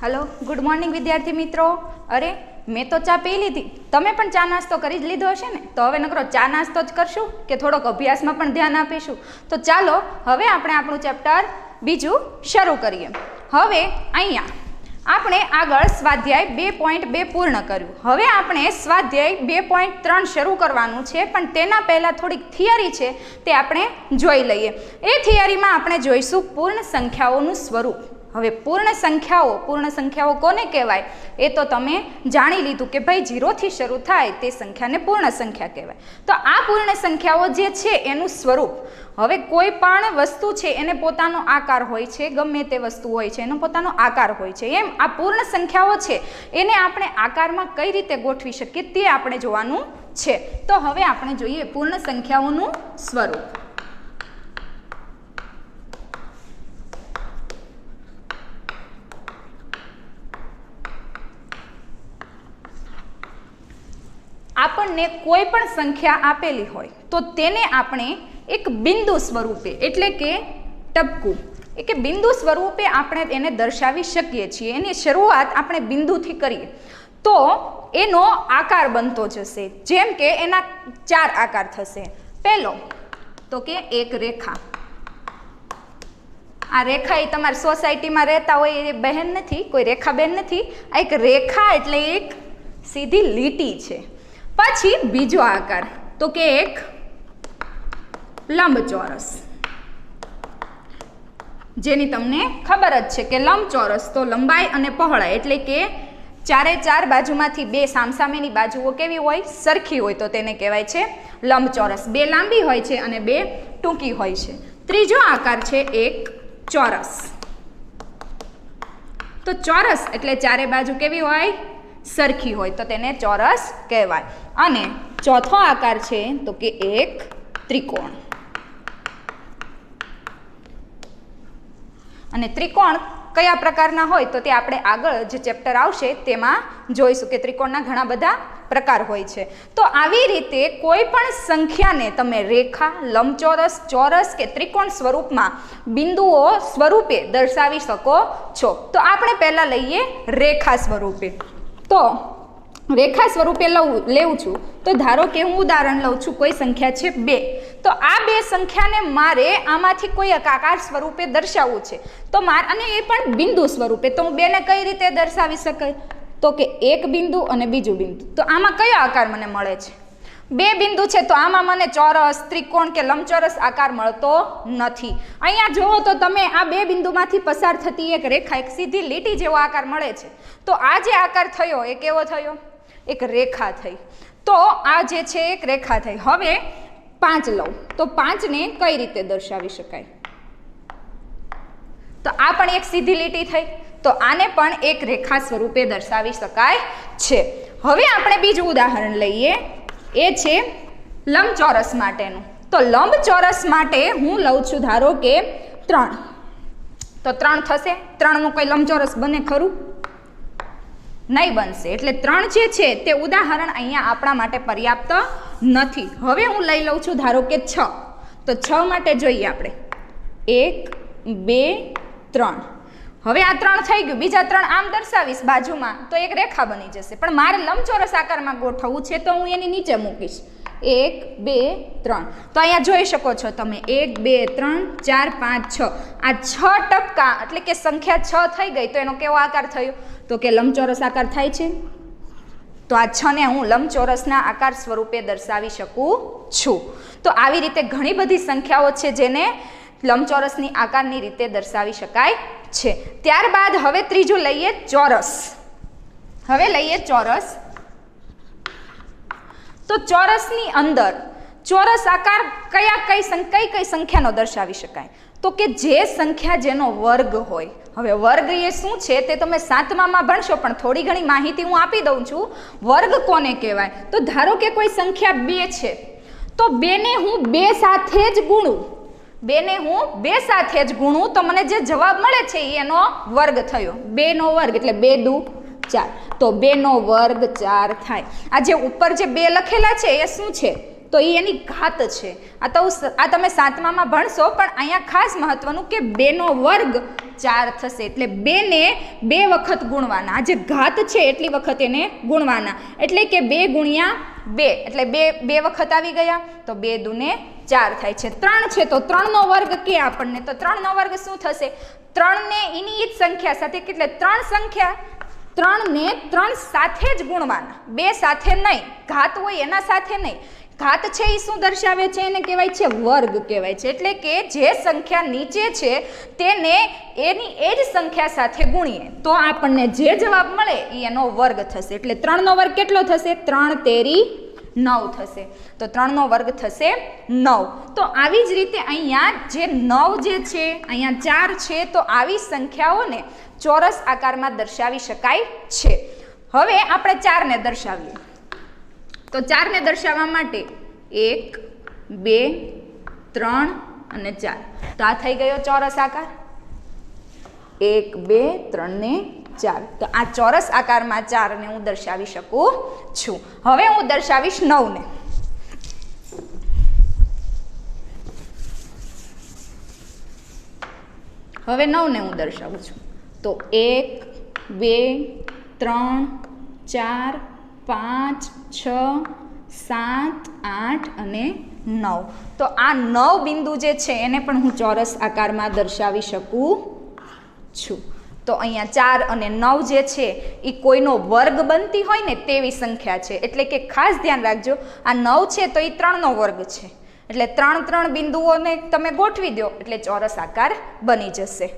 Hello good morning विद्यार्थी मित्रों। अरे मैं तो चा पी लीधी, तमे पण चा नास्तो करी ज लीधो हशे ने। तो हवे नकरो चा नास्तो ज करशुं के थोड़ोक अभ्यासमां पण ध्यान आपीशुं। तो चालो हवे आपणे आपणुं चेप्टर बीजुं शरू करीए। हवे अहींया આપણે આગળ સ્વાધ્યાય 2.2 પૂર્ણ કર્યું। હવે આપણે સ્વાધ્યાય 2.3 શરૂ કરવાનું છે, પણ તેના પહેલાં થોડીક થિયરી છે તે આપણે જોઈ લઈએ। એ થિયરીમાં આપણે જોઈશું પૂર્ણ સંખ્યાઓનું સ્વરૂપ। હવે પૂર્ણ સંખ્યાઓ કોને કહેવાય એ તો તમે જાણી લીધું કે ભાઈ 0 થી શરૂ થાય તે સંખ્યાને પૂર્ણ સંખ્યા કહેવાય। તો આ પૂર્ણ સંખ્યાઓ જે છે એનું સ્વરૂપ, હવે કોઈ પણ વસ્તુ છે એને પોતાનો આકાર હોય છે, ગમે તે વસ્તુ હોય છે એનો પોતાનો આકાર હોય છે, એમ આ પૂર્ણ સંખ્યાઓ છે એને આપણે આકારમાં કઈ રીતે ગોઠવી શકીએ તે આપણે જોવાનું છે। તો હવે આપણે જોઈએ પૂર્ણ સંખ્યાઓનું સ્વરૂપ। આપણને કોઈ પણ સંખ્યા આપેલી હોય તો તેને આપણે એક બિંદુ સ્વરૂપે એટલે કે ટપકું કે બિંદુ સ્વરૂપે આપણે એને દર્શાવી શકીએ છીએ। એની શરૂઆત આપણે બિંદુથી કરીએ તો એનો આકાર બનતો જશે। જેમ કે એના 4 આકાર થશે। પહેલો તો કે એક રેખા। આ રેખા એ તમારી સોસાયટીમાં રહેતા હોય એ બહેન નથી, કોઈ રેખાબેન નથી, આ એક રેખા એટલે એક સીધી લીટી છે। પછી બીજો આકાર તો કે એક લંબચોરસ, જેની તમને ખબર જ છે કે લંબચોરસ તો લંબાઈ અને પહોળાઈ એટલે કે ચારે ચાર બાજુમાંથી બે સામસામેની બાજુઓ કેવી હોય, સરખી હોય તો તેને કહેવાય છે લંબચોરસ। બે લાંબી હોય છે અને બે ટૂંકી હોય છે। ત્રીજો આકાર છે એક ચોરસ। તો ચોરસ એટલે ચારે બાજુ કેવી હોય, સરખી હોય તો તેને ચોરસ કહેવાય। અને ચોથો આકાર છે તો કે એક ત્રિકોણ। અને ત્રિકોણ કયા પ્રકારના હોય તો તે આપણે આગળ જે ચેપ્ટર આવશે તેમાં જોઈશું કે ત્રિકોણના ઘણા બધા પ્રકાર હોય છે। તો આવી રીતે કોઈ પણ સંખ્યાને તમે રેખા, લંબચોરસ, ચોરસ કે ત્રિકોણ સ્વરૂપમાં બિંદુઓ સ્વરૂપે દર્શાવી શકો છો। તો આપણે પહેલાં લઈએ રેખા સ્વરૂપે। તો રેખા સ્વરૂપે લેવું છું તો ધારો કે હું ઉદાહરણ લઉં છું, કોઈ સંખ્યા છે 2, તો આ બે સંખ્યાને મારે આમાંથી કોઈ આકાર સ્વરૂપે દર્શાવવું છે તો અને એ પણ બિંદુ સ્વરૂપે, તો હું બેને કઈ રીતે દર્શાવી શકાય તો કે એક બિંદુ અને બીજું બિંદુ। તો આમાં કયો આકાર મને મળે છે, બે બિંદુ છે તો આમાં મને ચોરસ, ત્રિકોણ કે લંબચોરસ આકાર મળતો નથી। અહીંયા જુઓ તો તમે આ બે બિંદુમાંથી પસાર થતી એક રેખા, એક સીધી લીટી જેવો આકાર મળે છે। તો આ જે આકાર થયો એ કેવો થયો, એક રેખા થઈ। તો આ જે છે એક રેખા થઈ। હવે 5 લઉં તો 5ને કઈ રીતે દર્શાવી શકાય, તો આ પણ એક સીધી લીટી થઈ, તો આને પણ એક રેખા સ્વરૂપે દર્શાવી શકાય છે। હવે આપણે બીજું ઉદાહરણ લઈએ, એ છે લંબચોરસ માટેનું। તો લંબચોરસ માટે હું લઉં છું ધારો કે 3, તો 3 થશે। 3નું કોઈ લંબચોરસ બને ખરું, નહીં બનશે। એટલે 3 જે છે તે ઉદાહરણ અહીંયા આપણા માટે પર્યાપ્ત નથી। હવે હું લઈ લઉં છું ધારો કે 6, તો 6 માટે જોઈએ આપણે 1, 2, 3। હવે આ 3 થઈ ગયું, બીજા 3 આમ દર્શાવીશ બાજુમાં તો એક રેખા બની જશે, પણ મારે લંબચોરસ આકારમાં ગોઠવવું છે તો હું એની નીચે મૂકીશ 1, 2, 3। તો અહીંયા જોઈ શકો છો તમે 1, 2, 3, 4, 5, 6, આ 6 ટપકા એટલે કે સંખ્યા 6 થઈ ગઈ। તો એનો કેવો આકાર થયો તો કે લંબચોરસ આકાર થાય છે। તો આ 6ને હું લંબચોરસના આકાર સ્વરૂપે દર્શાવી શકું છું। તો આવી રીતે ઘણી બધી સંખ્યાઓ છે જેને લંબચોરસની આકારની રીતે દર્શાવી શકાય છે। ત્યારબાદ હવે ત્રીજું લઈએ ચોરસ। હવે લઈએ ચોરસ। તો ચોરસની અંદર ચોરસ આકાર કઈ સંખ્યાનો દર્શાવી શકાય તો કે જે સંખ્યા જેનો વર્ગ હોય। હવે વર્ગ એ શું છે તે તમે 7મામાં ભણશો, પણ થોડી ઘણી માહિતી હું આપી દઉં છું। વર્ગ કોને કહેવાય તો ધારો કે કોઈ સંખ્યા 2 છે તો 2ને હું 2 સાથે જ ગુણું, 2ને હું 2 સાથે જ ગુણું તો મને જે જવાબ મળે છે એનો વર્ગ થયો। 2 નો વર્ગ એટલે 2 દુ 4, તો 2 નો વર્ગ 4 થાય। આ જે ઉપર જે 2 લખેલા છે એ શું છે, તો એ એની ઘાત છે. આ તમે 7મામાં ભણશો, પણ અહીંયા ખાસ મહત્વનું કે 2નો વર્ગ 4 થશે. એટલે 2ને 2 વખત ગુણવાના. આ જે ઘાત છે એટલી વખત એને ગુણવાના. એટલે કે 2 ગુણ્યા 2 એટલે 2 વખત આવી ગયા, તો 2 દુને 4 થાય છે. 3 છે તો 3નો વર્ગ કે આપણને, તો 3નો વર્ગ શું થશે? 3ને એની જ સંખ્યા સાથે, એટલે 3 સંખ્યા 3ને 3 સાથે જ ગુણવાના, 2 સાથે નહીં. ઘાત હોય એના સાથે નહીં. ઘાત છે એ શું દર્શાવે છે? એને કહેવાય છે વર્ગ કહેવાય છે. એટલે કે જે સંખ્યા નીચે છે તેને એની એ જ સંખ્યા સાથે ગુણીએ તો આપણને જે જવાબ મળે એ એનો વર્ગ થશે. એટલે 3નો વર્ગ કેટલો થશે? 3 તેરી 9 થશે. તો 3નો વર્ગ થશે 9. તો આવી જ રીતે અહીંયા જે 9 જે છે, અહીંયા 4 છે, તો આવી સંખ્યાઓને ચોરસ આકારમાં દર્શાવી શકાય છે. હવે આપણે 4ને દર્શાવીએ. તો 4ને દર્શાવવા માટે 1, 2, 3 અને 4. તો આ થઈ ગયો ચોરસ આકાર. 1, 2, 3 ને 4. તો આ ચોરસ આકારમાં 4ને હું દર્શાવી શકું છું. હવે હું દર્શાવીશ 9ને. હવે 9ને હું દર્શાવું છું. તો 1, 2, 3, 4, 5, 6, 7, 8 અને 9. તો આ 9 બિંદુ જે છે એને પણ હું ચોરસ આકારમાં દર્શાવી શકું છું. તો અહીંયા 4 અને 9 જે છે એ કોઈનો વર્ગ બનતી હોય ને તેવી સંખ્યા છે. એટલે કે ખાસ ધ્યાન રાખજો, આ 9 છે તો એ 3નો વર્ગ છે. એટલે 3 બિંદુઓને તમે ગોઠવી દો એટલે ચોરસ આકાર બની જશે.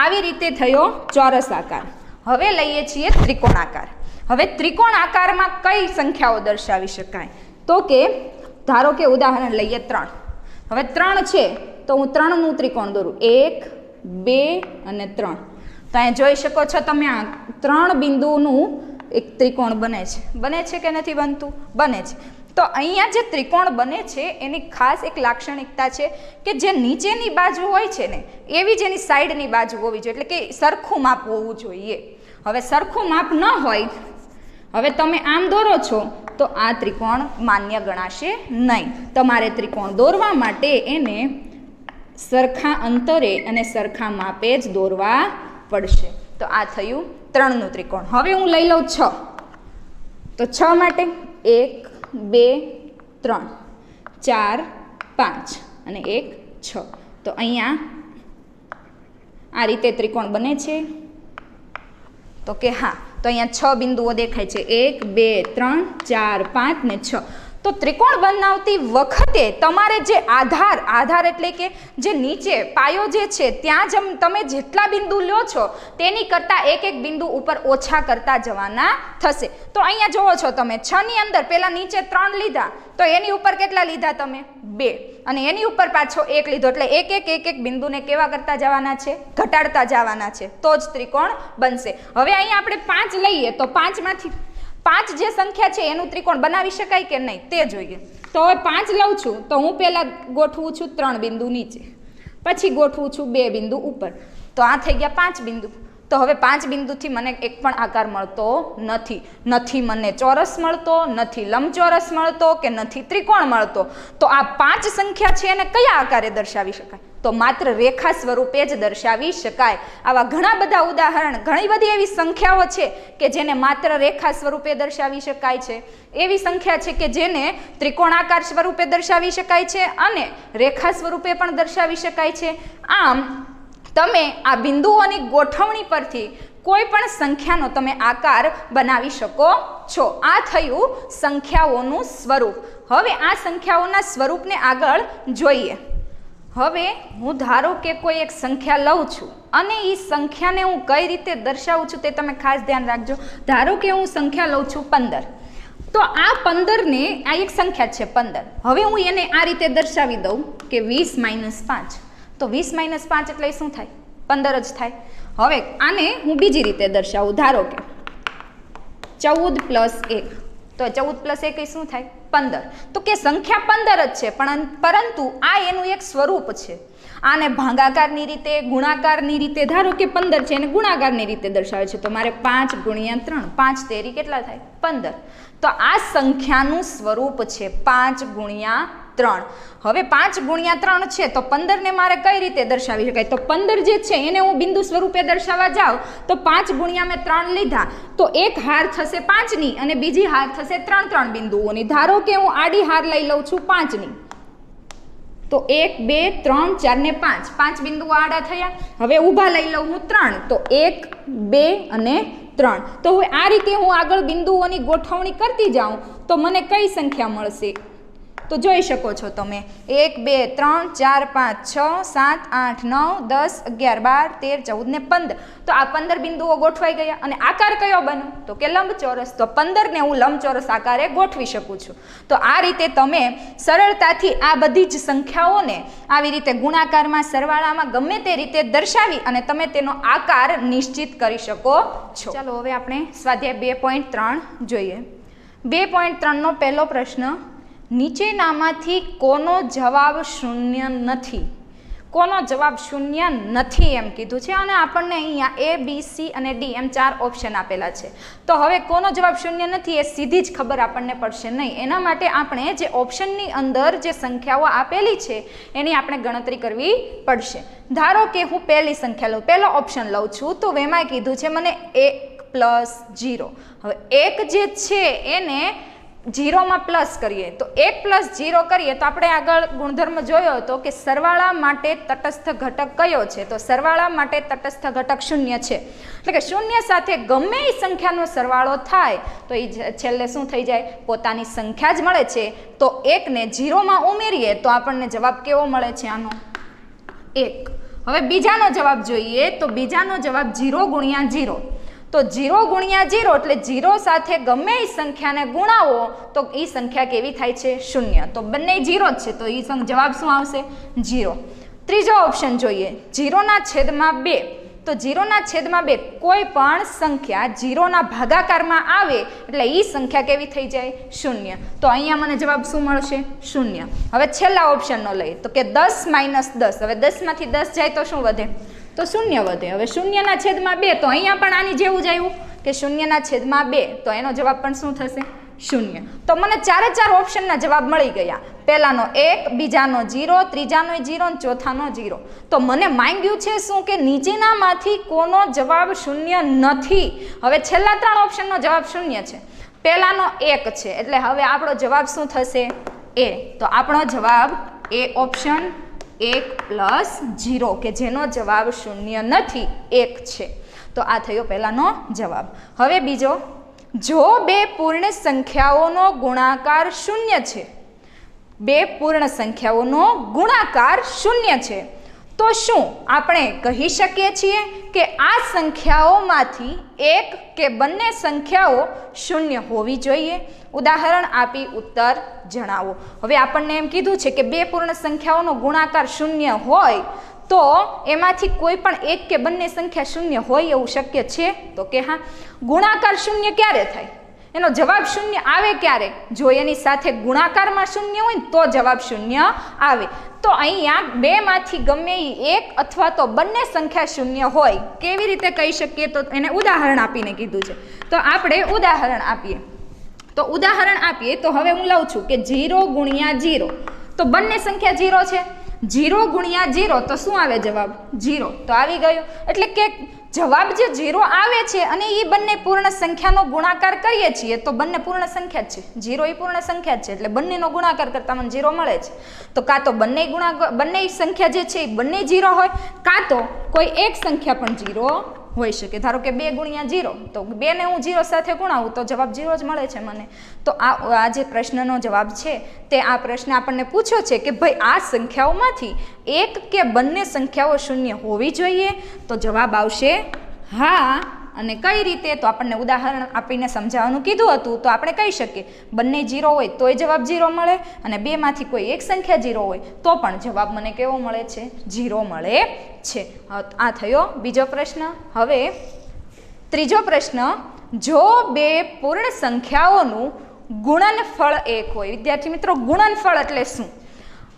આવી રીતે થયો ચોરસ આકાર. હવે લઈએ છીએ ત્રિકોણાકાર. હવે ત્રિકોણ આકારમાં કઈ સંખ્યાઓ દર્શાવી શકાય? તો કે ધારો કે ઉદાહરણ લઈએ 3. હવે 3 છે તો હું 3નું ત્રિકોણ દોરું. 1, 2 અને 3. તો અહીંયા જોઈ શકો છો તમે, આ 3 બિંદુનું એક ત્રિકોણ બને છે કે નથી બનતું? બને છે. તો અહીંયા જે ત્રિકોણ બને છે એની ખાસ એક લાક્ષણિકતા છે કે જે નીચેની બાજુ હોય છે ને એવી જ એની સાઈડની બાજુ હોવી જોઈએ. એટલે કે સરખું માપ હોવું જોઈએ. હવે સરખું માપ ન હોય, હવે તમે આમ દોરો છો તો આ ત્રિકોણ માન્ય ગણાશે નહીં. તમારે ત્રિકોણ દોરવા માટે એને સરખા અંતરે અને સરખા માપે જ દોરવા પડશે. તો આ થયું 3નું ત્રિકોણ. હવે હું લઈ લઉં 6. તો 6 માટે 1, 2, 3, 4, 5 અને 1, 6. તો અહીંયા આ રીતે ત્રિકોણ બને છે. તો કે હા, તો અહીંયા 6 બિંદુઓ દેખાય છે. 1, 2, 3, 4, 5 ને 6. તો ત્રિકોણ બનાવતી વખતે તમારે જે આધાર એટલે કે જે નીચે પાયો જે છે ત્યાં જ તમે જેટલા બિંદુ લો છો તેની કરતાં એક બિંદુ ઉપર ઓછા કરતા જવાના થશે. તો અહીંયા જોવો છો તમે, 6ની અંદર પહેલા નીચે 3 લીધા તો એની ઉપર કેટલા લીધા તમે? 2. અને એની ઉપર પાછો 1 લીધો. એટલે એક બિંદુને કેવા કરતા જવાના છે? ઘટાડતા જવાના છે. તો જ ત્રિકોણ બનશે. હવે અહીંયા આપણે 5 લઈએ તો 5માંથી 5 જે સંખ્યા છે એનું ત્રિકોણ બનાવી શકાય કે નહીં તે જોઈએ. તો હવે 5 લઉં છું તો હું પહેલાં ગોઠવું છું 3 બિંદુ નીચે, પછી ગોઠવું છું 2 બિંદુ ઉપર. તો આ થઈ ગયા 5 બિંદુ. તો હવે 5 બિંદુથી મને એક પણ આકાર મળતો નથી મને ચોરસ મળતો, નથી લંબચોરસ મળતો કે નથી ત્રિકોણ મળતો. તો આ 5 સંખ્યા છે એને કયા આકારે દર્શાવી શકાય? તો માત્ર રેખા સ્વરૂપે જ દર્શાવી શકાય. આવા ઘણા બધા ઉદાહરણ, ઘણી બધી એવી સંખ્યાઓ છે કે જેને માત્ર રેખા સ્વરૂપે દર્શાવી શકાય છે. એવી સંખ્યા છે કે જેને ત્રિકોણાકાર સ્વરૂપે દર્શાવી શકાય છે અને રેખા સ્વરૂપે પણ દર્શાવી શકાય છે. આમ તમે આ બિંદુઓની ગોઠવણી પરથી કોઈ પણ સંખ્યાનો તમે આકાર બનાવી શકો છો. આ થયું સંખ્યાઓનું સ્વરૂપ. હવે આ સંખ્યાઓના સ્વરૂપને આગળ જોઈએ. હવે હું ધારો કે કોઈ એક સંખ્યા લઉં છું અને એ સંખ્યાને હું કઈ રીતે દર્શાવું છું તે તમે ખાસ ધ્યાન રાખજો. ધારો કે હું સંખ્યા લઉં છું 15. તો આ 15ને, આ એક સંખ્યા છે 15. હવે હું એને આ રીતે દર્શાવી દઉં કે 20 - 5. તો 20 - 5 એટલે શું થાય? 15 જ થાય. હવે આને હું બીજી રીતે દર્શાવું. ધારો કે 14 + 1. તો 14 + 1 શું થાય? 15. તો કે સંખ્યા 15 જ છે, પરંતુ આ એનું એક સ્વરૂપ છે. આને ભાગાકારની રીતે, ગુણાકારની રીતે, ધારો કે 15 છે એને ગુણાકારની રીતે દર્શાવે છે, તો મારે 5 × 3, 5 તેરી કેટલા થાય? 15. તો આ સંખ્યાનું સ્વરૂપ છે 5 × 3. હવે 5 × 3 છે તો 15 ને મારે કઈ રીતે દર્શાવી શકાય? તો 15 જે છે એને હું બિંદુ સ્વરૂપે દર્શાવવા જાઉં તો 5 × મેં 3 લીધા તો એક હાર થશે 5ની અને બીજી હાર થશે 3 બિંદુઓની. ધારો કે હું આડી હાર લઈ લઉં છું 5ની, તો 1 2 3 4 ને 5 બિંદુઓ આડા થયા. હવે ઊભા લઈ લઉં હું 3, તો 1 2 અને 3. તો હવે આ રીતે હું આગળ બિંદુઓની ગોઠવણી કરતી જાઉં તો મને કઈ સંખ્યા મળશે? તો જોઈ શકો છો તમે 1 2 3 4 5 6 7 8 9 10 11 12 13 14 ને 15. તો આ 15 બિંદુઓ ગોઠવાઈ ગયા અને આકાર કયો બન્યો? તો કે લંબચોરસ. તો 15 ને હું લંબચોરસ આકારે ગોઠવી શકું છું. તો આ રીતે તમે સરળતાથી આ બધી જ સંખ્યાઓને આવી રીતે ગુણાકારમાં, સરવાળામાં ગમે તે રીતે દર્શાવી અને તમે તેનો આકાર નિશ્ચિત કરી શકો છો. ચાલો હવે આપણે સ્વાધ્યાય 2.3 જોઈએ. 2.3 નો પહેલો પ્રશ્ન, નીચેનામાંથી કોનો જવાબ શૂન્ય નથી? કોનો જવાબ શૂન્ય નથી એમ કીધું છે અને આપણને અહીંયા A, B, C અને D એમ 4 ઓપ્શન આપેલા છે. તો હવે કોનો જવાબ શૂન્ય નથી એ સીધી જ ખબર આપણને પડશે નહીં. એના માટે આપણે જે ઓપ્શનની અંદર જે સંખ્યાઓ આપેલી છે એની આપણે ગણતરી કરવી પડશે. ધારો કે હું પહેલી સંખ્યા લઉં, પહેલો ઓપ્શન લઉં છું, તો એમાં કીધું છે મને 1 + 0. હવે 1 જે છે એને 0 પ્લસ કરીએ તો 1 + 0 કરીએ તો આપણે આગળ ગુણધર્મ જોયો હતો કે સરવાળા માટે તટસ્થ ઘટક કયો છે? તો સરવાળા માટે તટસ્થ ઘટક 0 છે. એટલે કે 0 સાથે ગમે એ સંખ્યાનો સરવાળો થાય તો એ છેલ્લે શું થઈ જાય? પોતાની સંખ્યા જ મળે છે. તો 1 ને 0 ઉમેરીએ તો આપણને જવાબ કેવો મળે છે? આનો 1. હવે બીજાનો જવાબ જોઈએ તો બીજાનો જવાબ 0 × 0. તો 0 × 0 એટલે 0 સાથે ગમે એ સંખ્યાને ગુણાવો તો એ સંખ્યા કેવી થાય છે? 0. તો બંને 0 જ છે તો એ જવાબ શું આવશે? 0. ત્રીજો ઓપ્શન જોઈએ, 0/2. તો 0/2 કોઈ પણ સંખ્યા 0ના ભાગાકારમાં આવે એટલે એ સંખ્યા કેવી થઈ જાય? 0. તો અહીંયા મને જવાબ શું મળશે? 0. હવે છેલ્લા ઓપ્શનનો લઈએ તો કે 10 - 10. હવે 10 માંથી 10 જાય તો શું વધે? તો 0 વધે. હવે 0/2 તો અહીંયા પણ આની જેવું જ આવ્યું કે 0/2 તો એનો જવાબ પણ શું થશે? 0. તો મને 4 ઓપ્શનના જવાબ મળી ગયા. પહેલાનો 1, બીજાનો 0, ત્રીજાનો 0 અને ચોથાનો 0. તો મને માંગ્યું છે શું કે નીચેનામાંથી કોનો જવાબ 0 નથી? હવે છેલ્લા 3 ઓપ્શનનો જવાબ 0 છે, પહેલાનો 1 છે, એટલે હવે આપણો જવાબ શું થશે? A. તો આપણો જવાબ A ઓપ્શન 1 + 0 કે જેનો જવાબ 0 નથી, 1 છે. તો આ થયો પહેલાનો જવાબ. હવે બીજો, જો 2 પૂર્ણ સંખ્યાઓનો ગુણાકાર 0 છે, 2 પૂર્ણ સંખ્યાઓનો ગુણાકાર 0 છે, તો શું આપણે કહી શકીએ છીએ કે આ સંખ્યાઓમાંથી એક કે બંને સંખ્યાઓ 0 હોવી જોઈએ? ઉદાહરણ આપી ઉત્તર જણાવો. હવે આપણને એમ કીધું છે કે 2 પૂર્ણ સંખ્યાઓનો ગુણાકાર 0 હોય તો એમાંથી કોઈ પણ એક કે બંને સંખ્યા 0 હોય એવું શક્ય છે? તો કે હા. ગુણાકાર 0 ક્યારે થાય? એનો જવાબ 0 આવે ક્યારે? જો એની સાથે ગુણાકારમાં 0 હોય ને તો જવાબ 0 આવે. તો અહીંયા 2 માંથી ગમે એક અથવા તો બંને સંખ્યા 0 હોય. કેવી રીતે કહી શકીએ? તો એને ઉદાહરણ આપીને કીધું છે. તો આપણે ઉદાહરણ આપીએ. તો ઉદાહરણ આપીએ તો હવે હું લઉં છું કે 0 × 0. તો બંને સંખ્યા 0 છે. 0 × 0 તો શું આવે જવાબ? 0. તો આવી ગયો. એટલે કે જવાબ જે 0 આવે છે અને એ બંને પૂર્ણ સંખ્યાનો ગુણાકાર કરીએ છીએ તો બંને પૂર્ણ સંખ્યા જ છે. 0 એ પૂર્ણ સંખ્યા જ છે એટલે બંનેનો ગુણાકાર કરતા મને 0 મળે છે. તો કાં તો બંને સંખ્યા જે છે એ બંને 0 હોય, કાં તો કોઈ એક સંખ્યા પણ 0 હોઈ શકે. ધારો કે 2 × 0 તો 2 ને હું 0 સાથે ગુણાવું તો જવાબ 0 જ મળે છે મને. તો આ જે પ્રશ્નનો જવાબ છે તે આ પ્રશ્ન આપણને પૂછ્યો છે કે ભાઈ આ સંખ્યાઓમાંથી એક કે બંને સંખ્યાઓ 0 હોવી જોઈએ? તો જવાબ આવશે હા. અને કઈ રીતે? તો આપણને ઉદાહરણ આપીને સમજાવવાનું કીધું હતું. તો આપણે કહી શકીએ બંને 0 હોય તોય જવાબ 0 મળે અને 2 માંથી કોઈ એક સંખ્યા 0 હોય તો પણ જવાબ મને કેવો મળે છે? 0 મળે છે. આ થયો બીજો પ્રશ્ન. હવે ત્રીજો પ્રશ્ન, જો 2 પૂર્ણ સંખ્યાઓનું ગુણનફળ 1 હોય। વિદ્યાર્થી મિત્રો, ગુણનફળ એટલે શું?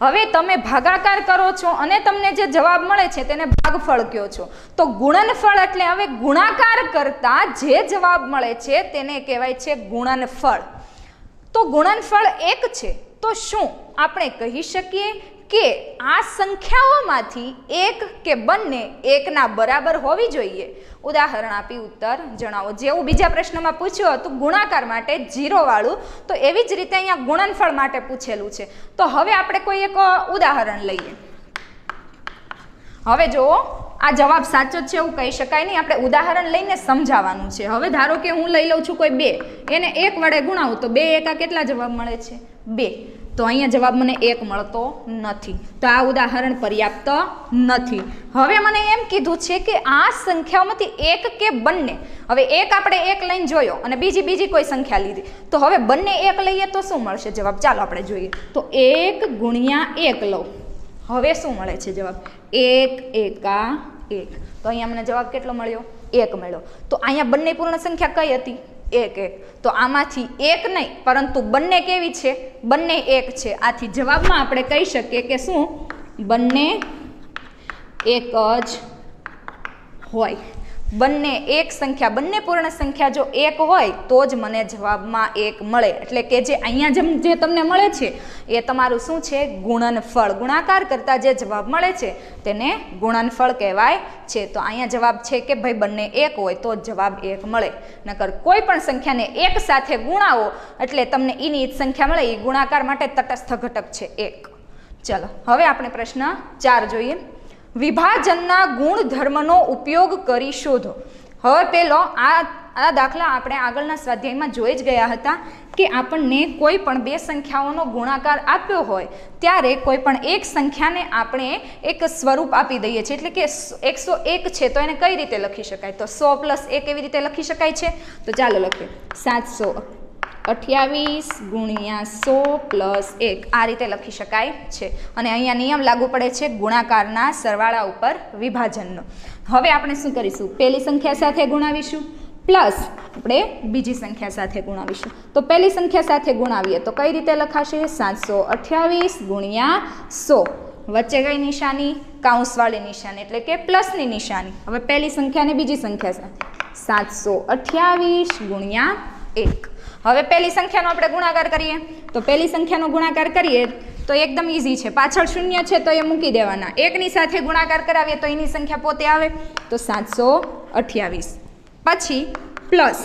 હવે તમે ભાગાકાર કરો છો અને તમને જે જવાબ મળે છે તેને ભાગફળ કહો છો, તો ગુણનફળ એટલે હવે ગુણાકાર કરતા જે જવાબ મળે છે તેને કહેવાય છે ગુણનફળ। તો ગુણનફળ 1 છે, તો શું આપણે કહી શકીએ કે આ સંખ્યાઓમાંથી એક કે બંને એકના બરાબર હોવી જોઈએ? ઉદાહરણ આપી ઉત્તર જણાવો। જેવું બીજા પ્રશ્નમાં પૂછ્યું હતું ગુણાકાર માટે 0 વાળું, તો એવી જ રીતે અહીંયા ગુણનફળ માટે પૂછેલું છે। તો હવે આપણે કોઈ એક ઉદાહરણ લઈએ। હવે જુઓ, આ જવાબ સાચો જ છે એવું કહી શકાય નહીં, આપણે ઉદાહરણ લઈને સમજાવવાનું છે। હવે ધારો કે હું લઈ લઉં છું કોઈ 2, એને 1 વડે ગુણાવું તો 2 એકા કેટલા જવાબ મળે છે? 2। તો અહીંયા જવાબ મને 1 મળતો નથી, તો આ ઉદાહરણ પર્યાપ્ત નથી। હવે મને એમ કીધું છે કે આ સંખ્યાઓમાંથી એક કે બંને, હવે એક આપણે 1 લઈને જોયો અને બીજી કોઈ સંખ્યા લીધી, તો હવે બંને 1 લઈએ તો શું મળશે જવાબ? ચાલો આપણે જોઈએ। તો 1 ગુણ્યા 1 લઉં, હવે શું મળે છે જવાબ? 1 એકા 1, તો અહીંયા મને જવાબ કેટલો મળ્યો? 1 મળ્યો। તો અહીંયા બંને પૂર્ણ સંખ્યા કઈ હતી? 1 1, તો આમાંથી 1 નહીં પરંતુ બંને કેવી છે? બંને 1 છે। આથી જવાબમાં આપણે કહી શકીએ કે શું? બંને 1 જ હોય। બંને એક સંખ્યા, બંને પૂર્ણ સંખ્યા જો 1 હોય તો જ મને જવાબમાં 1 મળે, એટલે કે જે અહીંયા જે તમને મળે છે એ તમારું શું છે? ગુણનફળ। ગુણાકાર કરતા જે જવાબ મળે છે તેને ગુણનફળ કહેવાય છે। તો અહીંયા જવાબ છે કે ભાઈ બંને 1 હોય તો જ જવાબ 1 મળે, નકર કોઈ પણ સંખ્યાને 1 સાથે ગુણાવો એટલે તમને એની જ સંખ્યા મળે, એ ગુણાકાર માટે તટસ્થ ઘટક છે 1। ચલો હવે આપણે પ્રશ્ન 4 જોઈએ। વિભાજનના ગુણધર્મનો ઉપયોગ કરી શોધો। હવે પેલો આ દાખલા આપણે આગળના સ્વાધ્યાયમાં જોઈ જ ગયા હતા કે આપણને કોઈ પણ 2 સંખ્યાઓનો ગુણાકાર આપ્યો હોય ત્યારે કોઈ પણ એક સંખ્યાને આપણે એક સ્વરૂપ આપી દઈએ છીએ, એટલે કે 101 છે તો એને કઈ રીતે લખી શકાય? તો 100 + 1 એવી રીતે લખી શકાય છે। તો ચાલો લખીએ, 728 ગુણ્યા 100 + 1 આ રીતે લખી શકાય છે। અને અહીંયા નિયમ લાગુ પડે છે ગુણાકારના સરવાળા ઉપર વિભાજનનો। હવે આપણે શું કરીશું? પહેલી સંખ્યા સાથે ગુણાવીશું પ્લસ આપણે બીજી સંખ્યા સાથે ગુણાવીશું। તો પહેલી સંખ્યા સાથે ગુણાવીએ તો કઈ રીતે લખાશે? 728 ગુણ્યા 100, વચ્ચે કઈ નિશાની? કાઉંસવાળી નિશાની, એટલે કે પ્લસની નિશાની। હવે પહેલી સંખ્યા ને બીજી સંખ્યા સાથે 728 ગુણ્યા 1। હવે પહેલી સંખ્યાનો આપણે ગુણાકાર કરીએ, તો પહેલી સંખ્યાનો ગુણાકાર કરીએ તો એકદમ ઈઝી છે, પાછળ શૂન્ય છે તો એ મૂકી દેવાના, 1ની સાથે ગુણાકાર કરાવીએ તો એની સંખ્યા પોતે આવે, તો 728 પછી પ્લસ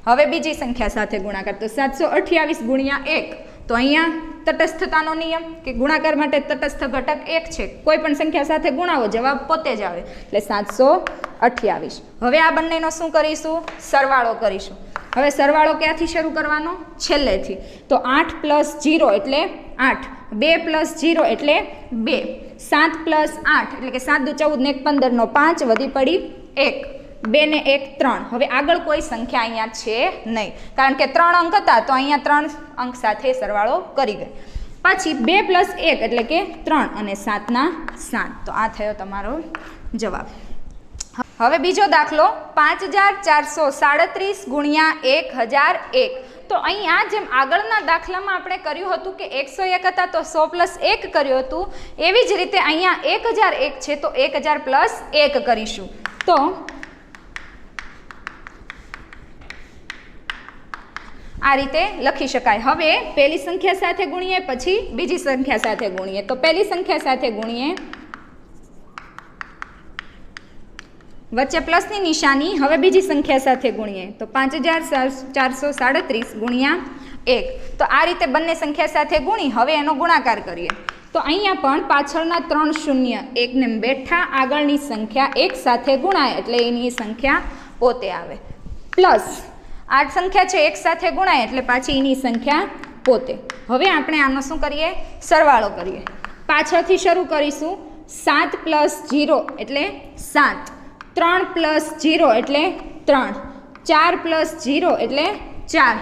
હવે બીજી સંખ્યા સાથે ગુણાકાર, તો 728 ગુણ્યા 1, તો અહીંયા તટસ્થતાનો નિયમ કે ગુણાકાર માટે તટસ્થ ઘટક 1 છે, કોઈ પણ સંખ્યા સાથે ગુણાવો જવાબ પોતે જ આવે, એટલે 728। હવે આ બંનેનો શું કરીશું? સરવાળો કરીશું। હવે સરવાળો ક્યાંથી શરૂ કરવાનો? છેલ્લેથી, તો 8 + 0 એટલે 8, 2 + 0 એટલે 2, 7 + 8 એટલે કે 7 × 2 = 14 ને 1 15 નો 5 વધી પડી 1, 2 ને 1 3। હવે આગળ કોઈ સંખ્યા અહીંયા છે નહીં, કારણ કે 3 અંક હતા તો અહીંયા 3 અંક સાથે સરવાળો કરી ગઈ। પછી 2 + 1 એટલે કે 3 અને 7 ના 7, તો આ થયો તમારો જવાબ। હવે બીજો દાખલો 5437 ગુણ્યા 1001। તો અહીંયા જેમ આગળના દાખલામાં આપણે કર્યું હતું કે 101 હતા તો 100 + 1 કર્યું હતું, એવી જ રીતે અહીંયા 1001 છે તો 1000 + 1 કરીશું। તો આ રીતે લખી શકાય। હવે પહેલી સંખ્યા સાથે ગુણીએ પછી બીજી સંખ્યા સાથે ગુણીએ, તો પહેલી સંખ્યા સાથે ગુણીએ, વચ્ચે પ્લસની નિશાની, હવે બીજી સંખ્યા સાથે ગુણીએ તો 5437 ગુણ્યા 1, તો આ રીતે બંને સંખ્યા સાથે ગુણી હવે એનો ગુણાકાર કરીએ, તો અહીંયા પણ પાછળના 3 શૂન્ય 1 ને બેઠા, આગળની સંખ્યા 1 સાથે ગુણાય એટલે એની સંખ્યા પોતે આવે, પ્લસ આ સંખ્યા છે 1 સાથે ગુણાય એટલે પાછી એની સંખ્યા પોતે। હવે આપણે આનો શું કરીએ? સરવાળો કરીએ। પાછળથી શરૂ કરીશું, 7 + 0 એટલે 7, 3 + 0 એટલે 3, 4 + 0 એટલે 4,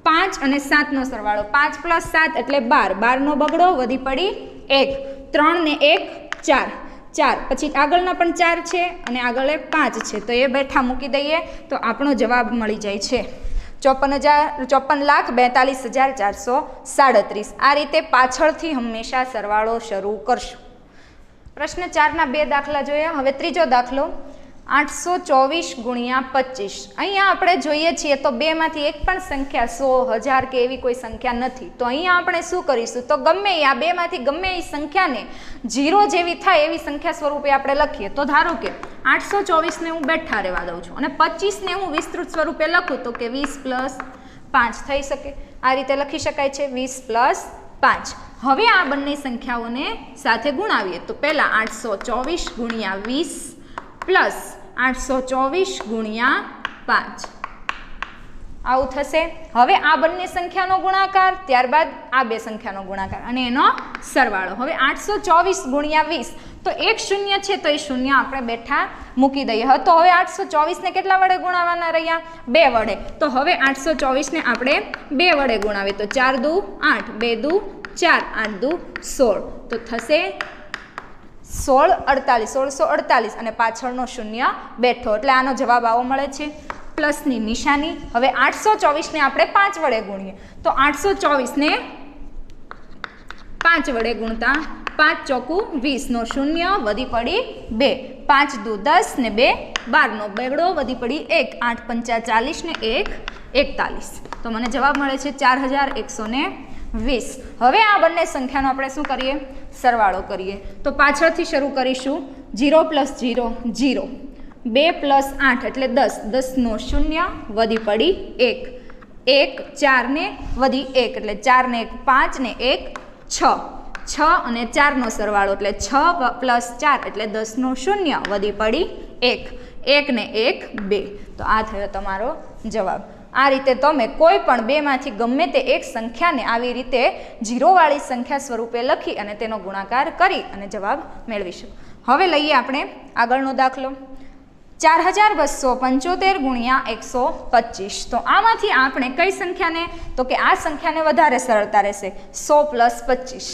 5 અને 7નો સરવાળો, 5 + 7 એટલે 12, 12નો બગડો વધી પડી 1, 3 ને 1 4, 4 પછી આગળના પણ 4 છે અને આગળ 5 છે તો એ બેઠા મૂકી દઈએ તો આપણો જવાબ મળી જાય છે। 54,42,437. આ રીતે પાછળથી હંમેશા સરવાળો શરૂ કરશું. પ્રશ્ન 4ના 2 દાખલા જોયા. હવે ત્રીજો દાખલો 824 ગુણ્યા 25. અહીંયા આપણે જોઈએ છીએ તો બેમાંથી એક પણ સંખ્યા 100, 1000 કે એવી કોઈ સંખ્યા નથી. તો અહીંયા આપણે શું કરીશું, તો ગમે આ બેમાંથી ગમે એ સંખ્યાને 0 જેવી થાય એવી સંખ્યા સ્વરૂપે આપણે લખીએ. તો ધારો કે 824ને હું બેઠા રહેવા દઉં છું અને 25ને હું વિસ્તૃત સ્વરૂપે લખું તો કે 20 + 5 થઈ શકે. આ રીતે લખી શકાય છે 20 + 5. હવે આ બંને સંખ્યાઓને સાથે ગુણાવીએ તો પહેલા 824 ગુણ્યા 20 પ્લસ 824 ગુણ્યા 5 આવું થશે. હવે આ બંને સંખ્યાનો ગુણાકાર, ત્યારબાદ આ બે સંખ્યાનો ગુણાકાર અને એનો સરવાળો. હવે 824 ગુણ્યા 20 તો એક શૂન્ય છે તો એ શૂન્ય આપણે બેઠા મૂકી દઈએ. તો હવે 824ને કેટલા વડે ગુણાવવાના રહ્યા? 2 વડે. તો હવે 824ને આપણે 2 વડે ગુણાવીએ તો 4 દુ 8, 2 દુ 4, 8 દુ 16 તો થશે 1648 અને પાછળનો શૂન્ય બેઠો એટલે આનો જવાબ આવો મળે છે. પ્લસની નિશાની. હવે 824ને આપણે 5 વડે ગુણીએ તો 824ને 5 વડે ગુણતા 5 ચોકું 20 નો શૂન્ય વધી પડી 2, 5 દુ 10 ને 2 12 નો બેગડો વધી પડી 1, 8 પંચા 40 ને 1 41 તો મને જવાબ મળે છે 4120. હવે આ બંને સંખ્યાનો આપણે શું કરીએ? સરવાળો કરીએ. તો પાછળથી શરૂ કરીશું. 0 + 0 0, 2 + 8 એટલે 10, 10 નો શૂન્ય વધી પડી 1, 1 4 ને વધી 1 એટલે 4 ને 1 5 ને 1 6, 6 અને 4 નો સરવાળો એટલે 6 + 4 એટલે 10 નો શૂન્ય વધી પડી 1, 1 ને 1 2. તો આ થયો તમારો જવાબ. આ રીતે તમે કોઈ પણ બેમાંથી ગમે તે એક સંખ્યાને આવી રીતે 0 વાળી સંખ્યા સ્વરૂપે લખી અને તેનો ગુણાકાર કરી અને જવાબ મેળવી શકો. હવે લઈએ આપણે આગળનો દાખલો 4275 ગુણ્યા 125. તો આમાંથી આપણે કઈ સંખ્યાને, તો કે આ સંખ્યાને વધારે સરળતા રહેશે 100 + 25.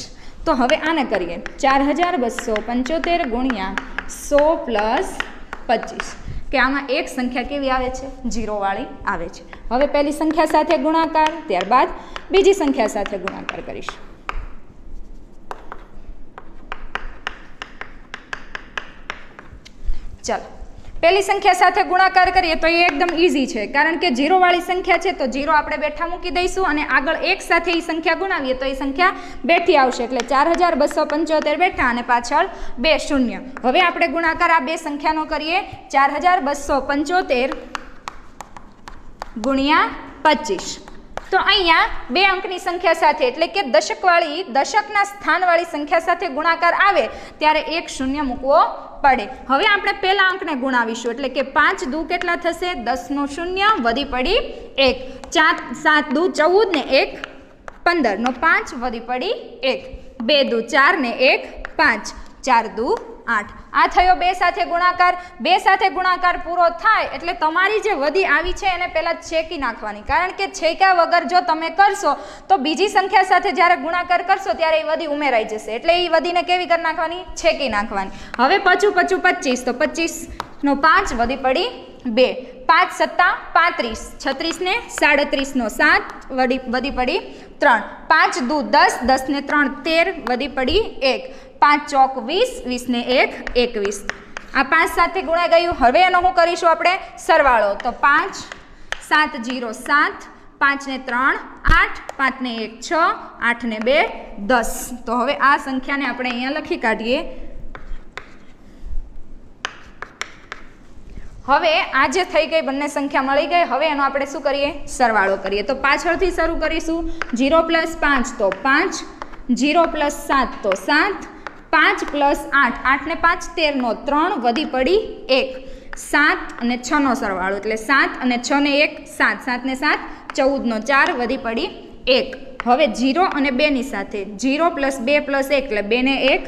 તો હવે આને કરીએ 4275 ગુણ્યા 100 + 25 કે આમાં એક સંખ્યા કેવી આવે છે? 0 વાળી આવે છે. હવે પહેલી સંખ્યા સાથે ગુણાકાર, ત્યારબાદ બીજી સંખ્યા સાથે ગુણાકાર કરીશું. ચાલો પહેલી સંખ્યા સાથે ગુણાકાર કરીએ તો એ એકદમ ઇઝી છે, કારણ કે 0 વાળી સંખ્યા છે તો 0 આપણે બેઠા મૂકી દઈશું અને આગળ એક સાથે એ સંખ્યા ગુણાવીએ તો એ સંખ્યા બેઠી આવશે એટલે 4275 બેઠા અને પાછળ 2 શૂન્ય. હવે આપણે ગુણાકાર આ બે સંખ્યાનો કરીએ 4275 ગુણ્યા 25. તો અહીંયા 2 અંકની સંખ્યા સાથે એટલે કે દશકના સ્થાનવાળી સંખ્યા સાથે ગુણાકાર આવે ત્યારે એક શૂન્ય મૂકવો પડે. હવે આપણે પહેલા અંકને ગુણાવીશું એટલે કે 5 દુ કેટલા થશે? 10 નો શૂન્ય વધી પડી 1, 4 7 દુ 14 ને 1 15 નો 5 વધી પડી 1, 2 દુ 4 ને 1 5, 4 દુ 8. આ થયો 2 સાથે ગુણાકાર. 2 સાથે ગુણાકાર પૂરો થાય એટલે તમારી જે વધી આવી છે એને પહેલાં છેકી નાખવાની, કારણ કે છેક્યા વગર જો તમે કરશો તો બીજી સંખ્યા સાથે જ્યારે ગુણાકાર કરશો ત્યારે એ વધી ઉમેરાઈ જશે એટલે એ વધીને કેવી કરી નાખવાની? છેકી નાખવાની. હવે 5 × 25 તો 25 નો 5 વધી પડી 2, 5 × 7 35, 36 ને 37 નો 7 વધી પડી 3, 5 દુ 10, 10 ને 3 13 વધી પડી 1, 5 ચોક 20, 20 ને 1 21. આ 5 સાથે ગુણાઈ ગયું. હવે એનો શું કરીશું આપણે? સરવાળો. તો 5 7 0 7, 5 ને 3 8, 5 ને 1 6, 8 ને 2 10. તો હવે આ સંખ્યાને આપણે અહીંયા લખી કાઢીએ. હવે આ જે થઈ ગઈ બંને સંખ્યા મળી ગઈ. હવે એનો આપણે શું કરીએ? સરવાળો કરીએ. તો પાછળથી શરૂ કરીશું. 0 + 5 તો 5, 0 + 7 તો 7, 5 + 8, 8 ને 5 13 નો 3 વધી પડી 1, 7 અને 6 નો સરવાળો એટલે 7 અને 6 ને 1 7, 7 ને 7 14 નો 4 વધી પડી 1. હવે 0 અને 2 ની સાથે 0 + 2 + 1 એટલે 2 ને 1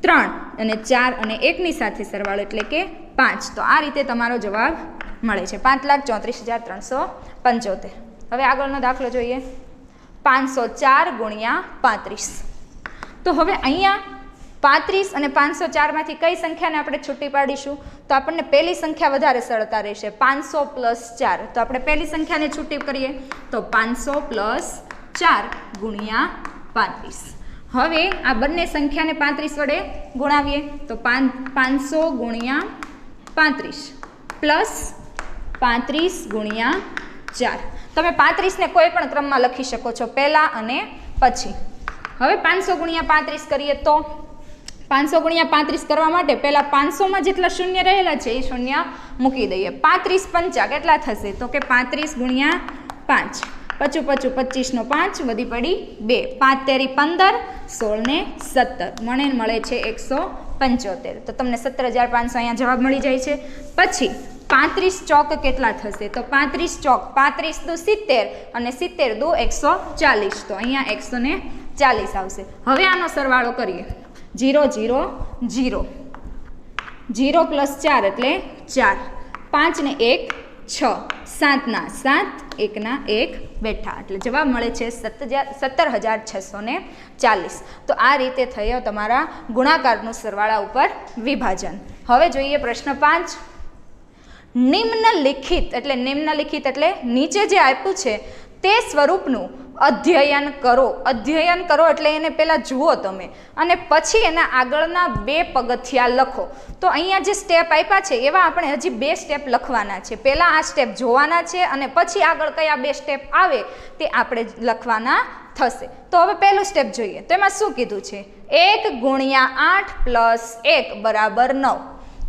3 અને 4 અને 1 ની સાથે સરવાળો એટલે કે 5. તો આ રીતે તમારો જવાબ મળે છે 5,34,375. હવે આગળનો દાખલો જોઈએ 504 ગુણ્યા 35. તો હવે અહીંયા 35 અને 504માંથી કઈ સંખ્યાને આપણે છૂટી પાડીશું? તો આપણને પહેલી સંખ્યા વધારે સરળતા રહેશે, 500 + 4. તો આપણે પહેલી સંખ્યાને છૂટી કરીએ તો 500 + 4 ગુણ્યા 35. હવે આ બંને સંખ્યાને 35 વડે ગુણાવીએ તો 500 ગુણ્યા 35 પ્લસ 35 ગુણ્યા 4. તમે 35ને કોઈ પણ ક્રમમાં લખી શકો છો, પહેલા અને પછી. હવે 500 ગુણ્યા 35 કરીએ તો 500 ગુણ્યા 35 કરવા માટે પહેલા 500માં જેટલા શૂન્ય રહેલા છે એ શૂન્ય મૂકી દઈએ. 35 પંચા કેટલા થશે? તો કે 35 ગુણ્યા 5, 55 25 નો 5 વધી પડી 2, 5 તેરી 15, 16 ને 17 મળે છે 175. તો તમને 17,500 અહીંયા જવાબ મળી જાય છે. પછી 35 ચોક કેટલા થશે? તો 35 ચોક 35 દુ 70 અને 70 દુ 140. તો અહીંયા 140 આવશે. હવે આનો સરવાળો કરીએ. 0 0 0, 0 + 4 એટલે 4, 5 ને 1 6, 7 ના 7, 1 ના 1 બેઠા. એટલે જવાબ મળે છે 17,640. તો આ રીતે થયો તમારા ગુણાકારનું સરવાળા ઉપર વિભાજન. હવે જોઈએ પ્રશ્ન 5. નિમ્નલિખિત એટલે નીચે જે આપ્યું છે તે સ્વરૂપનું અધ્યયન કરો. અધ્યયન કરો એટલે એને પહેલાં જુઓ તમે અને પછી એના આગળના 2 પગથિયા લખો. તો અહીંયા જે સ્ટેપ આપ્યા છે એવા આપણે હજી 2 સ્ટેપ લખવાના છે. પહેલાં આ સ્ટેપ જોવાના છે અને પછી આગળ કયા 2 સ્ટેપ આવે તે આપણે લખવાના થશે. તો હવે પહેલું સ્ટેપ જોઈએ. તો એમાં શું કીધું છે? 1 ગુણ્યા 8 + 1 બરાબર 9.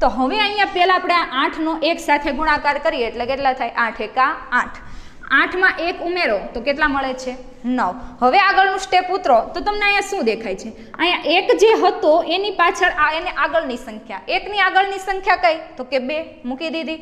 તો હવે અહીંયા પહેલાં આપણે આ 8નો 1 સાથે ગુણાકાર કરીએ એટલે કેટલા થાય? 8 એકા 8. 8માં 1 ઉમેરો તો કેટલા મળે છે? 9. હવે આગળનું સ્ટેપ ઉતરો તો તમને અહીંયા શું દેખાય છે? અહીંયા 1 જે હતો એની પાછળ એને આગળની સંખ્યા, 1ની આગળની સંખ્યા કઈ? તો કે 2 મૂકી દીધી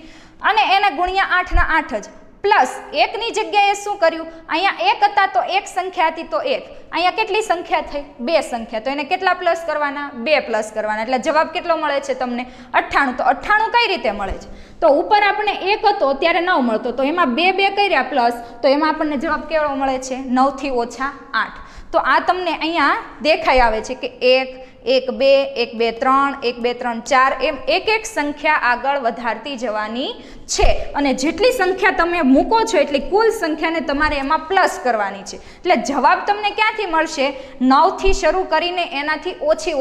અને એને ગુણ્યા 8ના 8 જ પ્લસ 1ની જગ્યાએ શું કર્યું? અહીંયા 1 હતા તો 1 સંખ્યા હતી તો 1. અહીંયા કેટલી સંખ્યા થઈ? 2 સંખ્યા. તો એને કેટલા પ્લસ કરવાના? 2 પ્લસ કરવાના. એટલે જવાબ કેટલો મળે છે તમને? 98. તો 98 કઈ રીતે મળે છે? તો ઉપર આપણે 1 હતો ત્યારે 9 મળતો, તો એમાં 2 કર્યા પ્લસ, તો એમાં આપણને જવાબ કેવો મળે છે? 9 થી ઓછા 8. તો આ તમને અહીંયા દેખાઈ આવે છે કે 1 1 2 1 2 3 1 2 3 4 એમ એક સંખ્યા આગળ વધારતી જવાની છે અને જેટલી સંખ્યા તમે મૂકો છો એટલી કુલ સંખ્યાને તમારે એમાં પ્લસ કરવાની છે. એટલે જવાબ તમને ક્યાંથી મળશે? 9 થી શરૂ કરીને એનાથી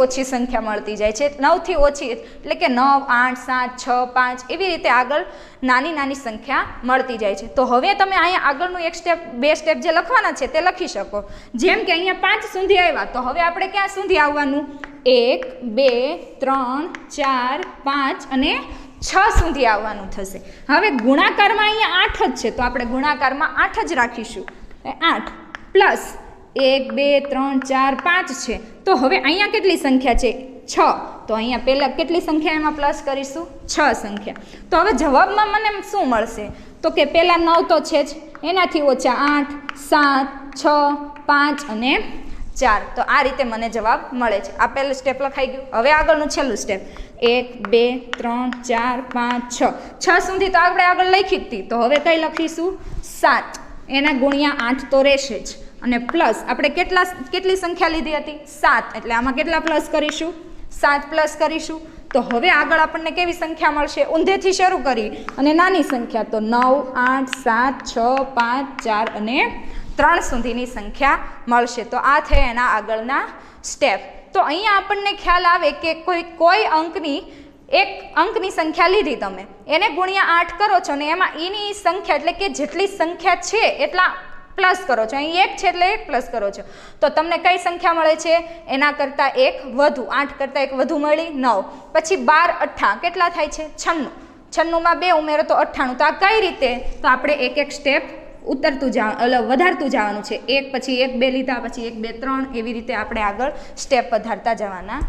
ઓછી સંખ્યા મળતી જાય છે. 9 થી ઓછી એટલે કે 9 8 7 6 5 એવી રીતે આગળ નાની સંખ્યા મળતી જાય છે. તો હવે તમે અહીંયા આગળનું 1 સ્ટેપ 2 સ્ટેપ જે લખવાના છે તે લખી શકો. જેમ કે અહીંયા 5 સુધી આવ્યા તો હવે આપણે ક્યાં સુધી આવવાનું? 1 2 3 4 5 અને 6 સુધી આવવાનું થશે. હવે ગુણાકારમાં અહીંયા 8 જ છે તો આપણે ગુણાકારમાં 8 જ રાખીશું. 8 પ્લસ 1 2 3 4 5 છે. તો હવે અહીંયા કેટલી સંખ્યા છે? 6. તો અહીંયા પહેલાં કેટલી સંખ્યા એમાં પ્લસ કરીશું? 6 સંખ્યા. તો હવે જવાબમાં મને શું મળશે? તો કે પહેલાં 9 તો છે જ, એનાથી ઓછા 8 7 6 5 અને 4. તો આ રીતે મને જવાબ મળે છે. આ પહેલું સ્ટેપ લખાઈ ગયું. હવે આગળનું છેલ્લું સ્ટેપ 1 2 3 4 5 6. 6 સુધી તો આપણે આગળ લખી હતી, તો હવે કઈ લખીશું? 7. એના ગુણ્યા 8 તો રહેશે જ અને પ્લસ આપણે કેટલી સંખ્યા લીધી હતી? 7. એટલે આમાં કેટલા પ્લસ કરીશું? 7 પ્લસ કરીશું. તો હવે આગળ આપણને કેવી સંખ્યા મળશે? ઊંધેથી શરૂ કરી અને નાની સંખ્યા તો 9 8 7 6 5 4 અને 3 સુધીની સંખ્યા મળશે. તો આ છે એના આગળના સ્ટેપ. તો અહીંયા આપણને ખ્યાલ આવે કે કોઈ અંકની એક અંકની સંખ્યા લીધી તમે, એને ગુણ્યા 8 કરો છો ને એમાં એની સંખ્યા એટલે કે જેટલી સંખ્યા છે એટલા પ્લસ કરો છો. અહીં 1 છે એટલે 1 પ્લસ કરો છો. તો તમને કઈ સંખ્યા મળે છે? એના કરતાં 1 વધુ, 8 કરતાં 1 વધુ મળી 9. પછી 12 8 કેટલા થાય છે? 96. 96માં 2 ઉમેરો તો 98. તો આ કઈ રીતે? તો આપણે એક સ્ટેપ વધારતું જવાનું છે. 1 પછી 1 2 લીધા, પછી 1 2 3 એવી રીતે આપણે આગળ સ્ટેપ વધારતા જવાના